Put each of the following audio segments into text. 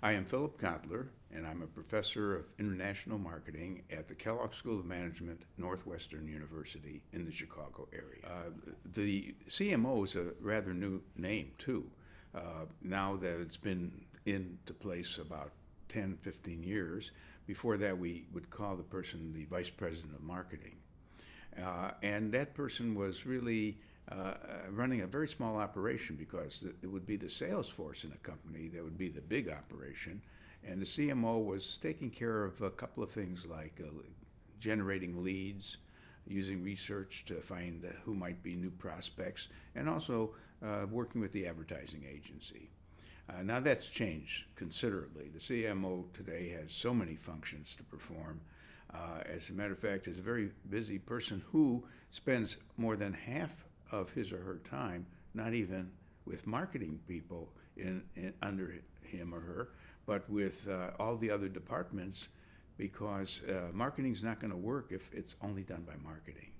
I am Philip Kotler, and I'm a professor of international marketing at the Kellogg School of Management, Northwestern University in the Chicago area. The CMO is a rather new name, too, now that it's been into place about 10, 15 years. Before that, we would call the person the vice president of marketing. And that person was really running a very small operation because it would be the sales force in a company that would be the big operation. And the CMO was taking care of a couple of things like generating leads, using research to find who might be new prospects, and also working with the advertising agency. Now that's changed considerably. The CMO today has so many functions to perform. As a matter of fact, is a very busy person who spends more than half of his or her time not even with marketing people under him or her, but with all the other departments, because marketing's not going to work if it's only done by marketing.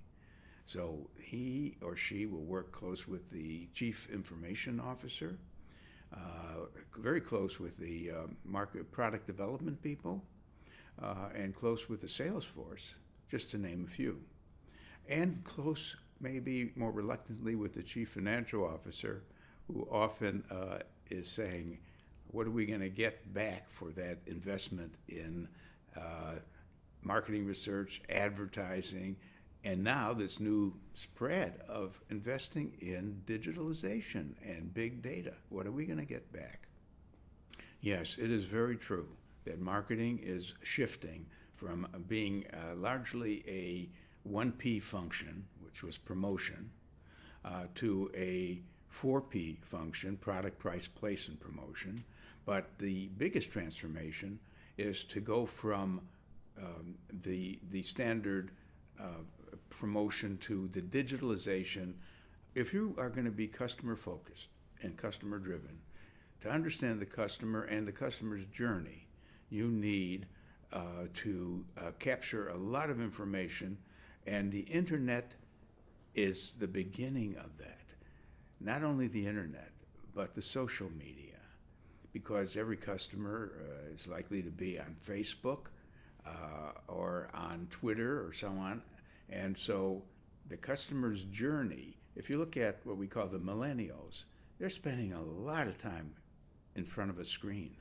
So he or she will work close with the chief information officer, very close with the product development people, and close with the sales force, just to name a few. And close, maybe more reluctantly, with the chief financial officer, who often is saying, what are we going to get back for that investment in marketing research, advertising, and now this new spread of investing in digitalization and big data? What are we going to get back? Yes, it is very true that marketing is shifting from being largely a 1P function, which was promotion, to a 4P function, product, price, place, and promotion. But the biggest transformation is to go from the standard promotion to the digitalization. If you are going to be customer focused and customer driven, to understand the customer and the customer's journey, you need to capture a lot of information, and the internet is the beginning of that. Not only the internet, but the social media, because every customer is likely to be on Facebook or on Twitter or so on. And so the customer's journey, if you look at what we call the millennials, they're spending a lot of time in front of a screen.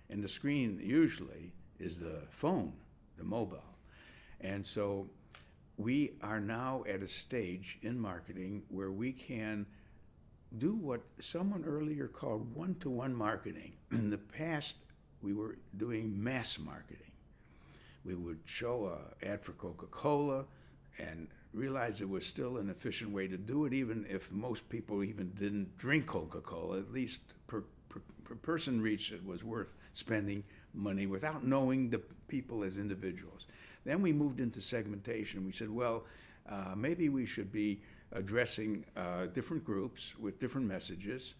And the screen usually is the phone, the mobile. And so we are now at a stage in marketing where we can do what someone earlier called one-to-one marketing. In the past, we were doing mass marketing. We would show an ad for Coca-Cola and realize it was still an efficient way to do it, even if most people even didn't drink Coca-Cola. At least per person reached, it was worth spending money without knowing the people as individuals. Then we moved into segmentation. We said, well, maybe we should be addressing different groups with different messages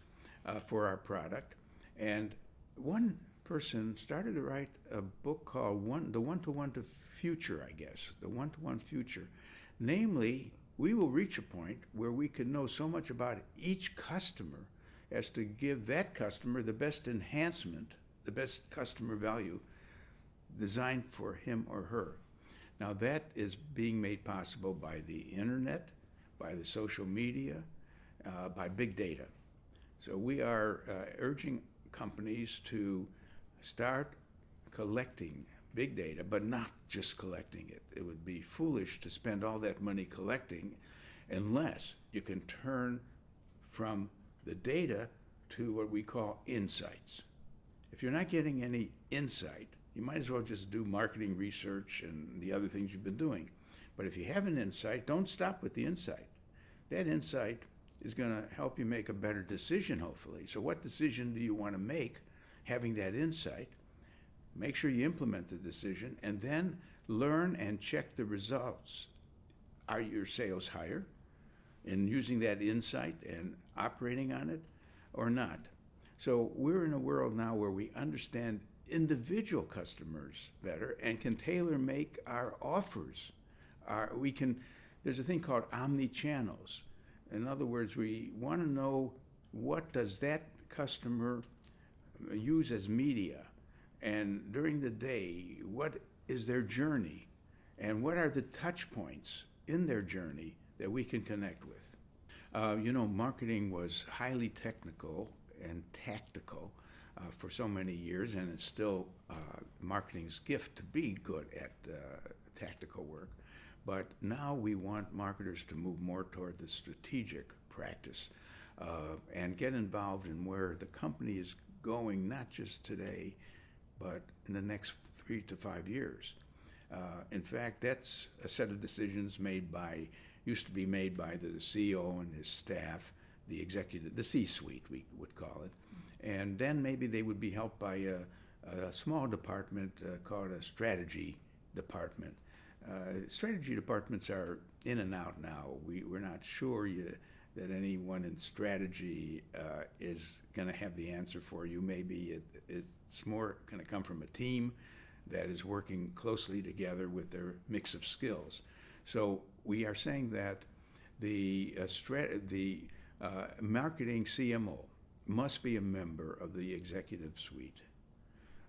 for our product. And one person started to write a book called The One-to-One to Future, I guess, The One-to-One Future. Namely, we will reach a point where we can know so much about each customer as to give that customer the best enhancement, the best customer value designed for him or her. Now that is being made possible by the internet, by the social media, by big data. So we are urging companies to start collecting big data, but not just collecting it. It would be foolish to spend all that money collecting unless you can turn from the data to what we call insights. If you're not getting any insight, you might as well just do marketing research and the other things you've been doing. But if you have an insight, don't stop with the insight. That insight is going to help you make a better decision, hopefully. So what decision do you want to make having that insight? Make sure you implement the decision, and then learn and check the results. Are your sales higher in using that insight and operating on it or not? So we're in a world now where we understand individual customers better and can tailor make our offers. There's a thing called omni-channels. In other words, we want to know what does that customer use as media. and during the day, what is their journey, and what are the touch points in their journey that we can connect with. Marketing was highly technical and tactical for so many years, and it's still marketing's gift to be good at tactical work. But now we want marketers to move more toward the strategic practice and get involved in where the company is going, not just today, but in the next 3 to 5 years. In fact, that's a set of decisions used to be made by the CEO and his staff, the executive, the C-suite, we would call it. And then maybe they would be helped by a small department called a strategy department. Strategy departments are in and out now. We're not sure that anyone in strategy is going to have the answer for you. Maybe it's more going to come from a team that is working closely together with their mix of skills. So we are saying that the marketing CMO must be a member of the executive suite.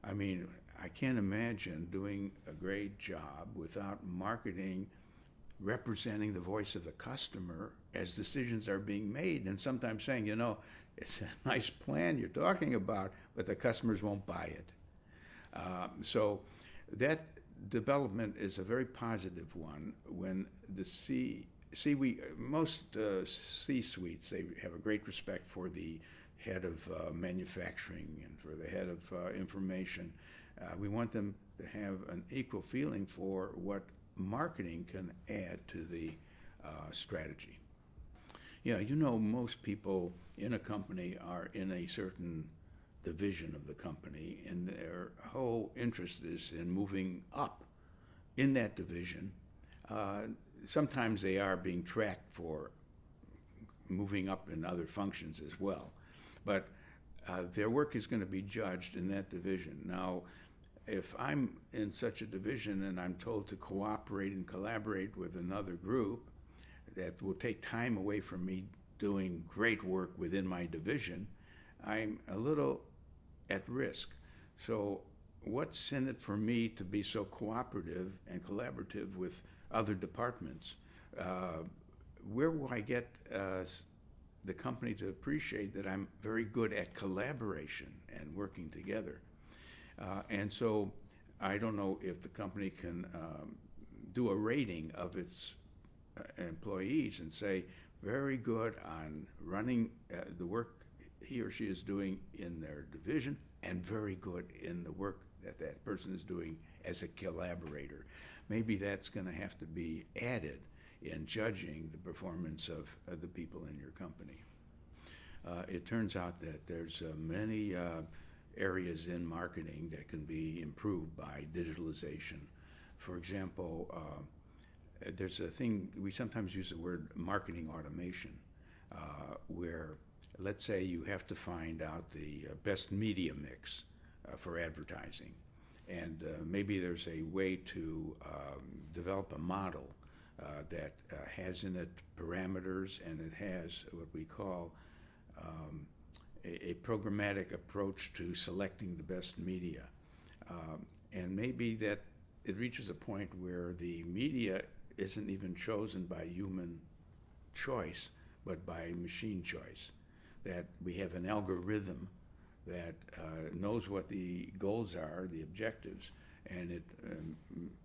I mean, I can't imagine doing a great job without marketing representing the voice of the customer as decisions are being made, and sometimes saying, it's a nice plan you're talking about, but the customers won't buy it. So that development is a very positive one. When most C-suites, they have a great respect for the head of manufacturing and for the head of information. We want them to have an equal feeling for what marketing can add to the strategy. Yeah, most people in a company are in a certain division of the company, and their whole interest is in moving up in that division. Sometimes they are being tracked for moving up in other functions as well, but their work is going to be judged in that division. Now, if I'm in such a division and I'm told to cooperate and collaborate with another group that will take time away from me doing great work within my division, I'm a little at risk. So what's in it for me to be so cooperative and collaborative with other departments? Where will I get the company to appreciate that I'm very good at collaboration and working together? And so I don't know if the company can do a rating of its employees and say, very good on running the work he or she is doing in their division, and very good in the work that person is doing as a collaborator. Maybe that's going to have to be added in judging the performance of the people in your company. It turns out that there's many areas in marketing that can be improved by digitalization. For example, there's a thing, we sometimes use the word marketing automation, where let's say you have to find out the best media mix for advertising. And maybe there's a way to develop a model that has in it parameters, and it has what we call a programmatic approach to selecting the best media. And maybe that it reaches a point where the media isn't even chosen by human choice, but by machine choice. That we have an algorithm that knows what the goals are, the objectives, and it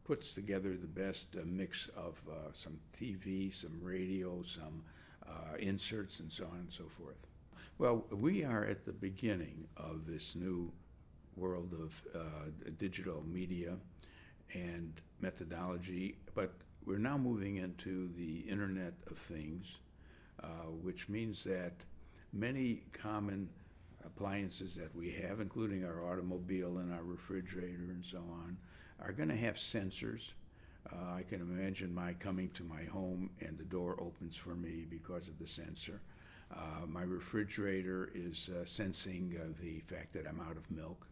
puts together the best mix of some TV, some radio, some inserts, and so on and so forth. Well, we are at the beginning of this new world of digital media and methodology, but we're now moving into the Internet of Things, which means that many common appliances that we have, including our automobile and our refrigerator and so on, are going to have sensors. I can imagine my coming to my home and the door opens for me because of the sensor. My refrigerator is sensing the fact that I'm out of milk.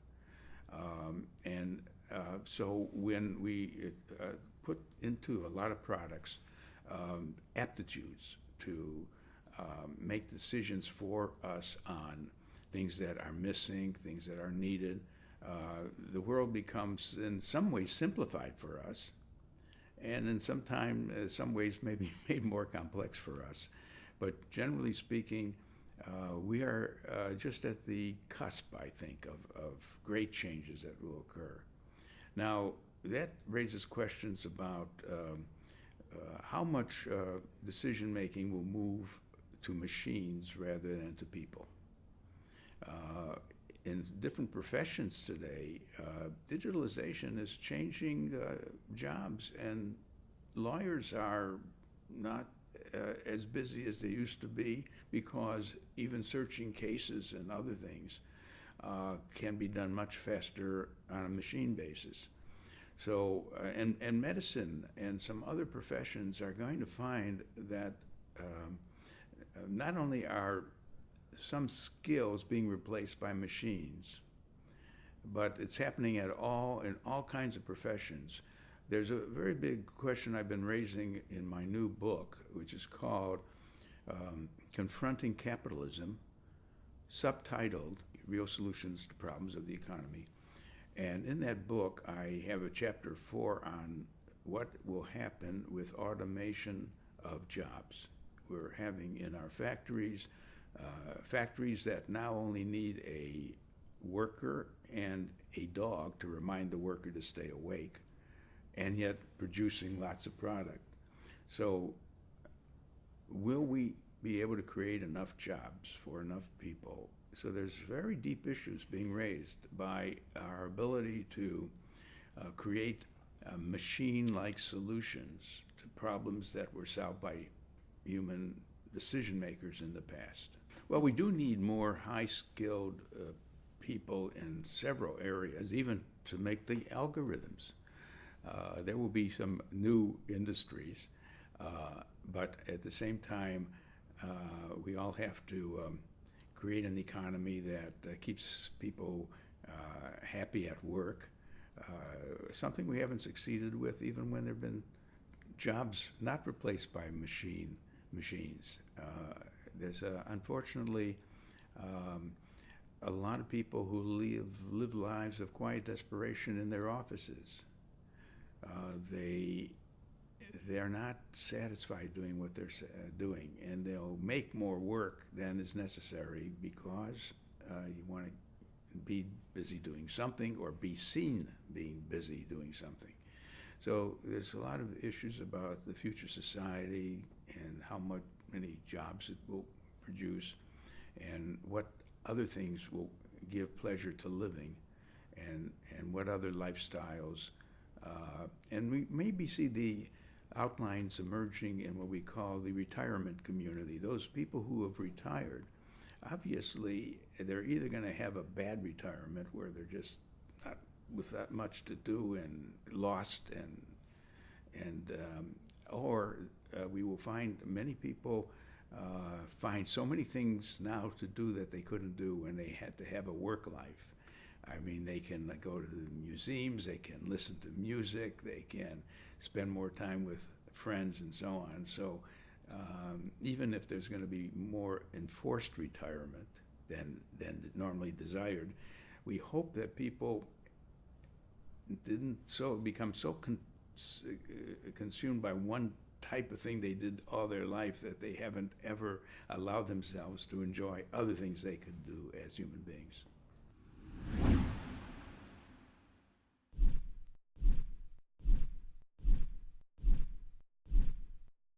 So when we put into a lot of products aptitudes to make decisions for us on things that are missing, things that are needed, The world becomes in some ways simplified for us, and in some ways maybe made more complex for us. But generally speaking, we are just at the cusp, I think, of great changes that will occur. Now, that raises questions about how much decision-making will move to machines rather than to people. In different professions today, digitalization is changing jobs, and lawyers are not as busy as they used to be, because even searching cases and other things can be done much faster on a machine basis. So, and medicine and some other professions are going to find that not only are some skills being replaced by machines, but it's happening in all kinds of professions. There's a very big question I've been raising in my new book, which is called Confronting Capitalism, subtitled Real Solutions to Problems of the Economy. And in that book, I have a chapter 4 on what will happen with automation of jobs. We're having in our factories, factories that now only need a worker and a dog to remind the worker to stay awake, and yet producing lots of product. So will we be able to create enough jobs for enough people? So there's very deep issues being raised by our ability to create machine-like solutions to problems that were solved by human decision makers in the past. Well, we do need more high-skilled people in several areas, even to make the algorithms. There will be some new industries, but at the same time, we all have to create an economy that keeps people happy at work, something we haven't succeeded with even when there have been jobs not replaced by machines. There's unfortunately a lot of people who live lives of quiet desperation in their offices. They're not satisfied doing what they're doing, and they'll make more work than is necessary because you want to be busy doing something or be seen being busy doing something. So there's a lot of issues about the future society and how many jobs it will produce and what other things will give pleasure to living and what other lifestyles. And we maybe see the outlines emerging in what we call the retirement community. Those people who have retired, obviously, they're either going to have a bad retirement where they're just not with that much to do and lost, or we will find many people find so many things now to do that they couldn't do when they had to have a work life. I mean, they can go to the museums, they can listen to music, they can spend more time with friends and so on. So even if there's going to be more enforced retirement than normally desired, we hope that people didn't become so consumed by one type of thing they did all their life that they haven't ever allowed themselves to enjoy other things they could do as human beings.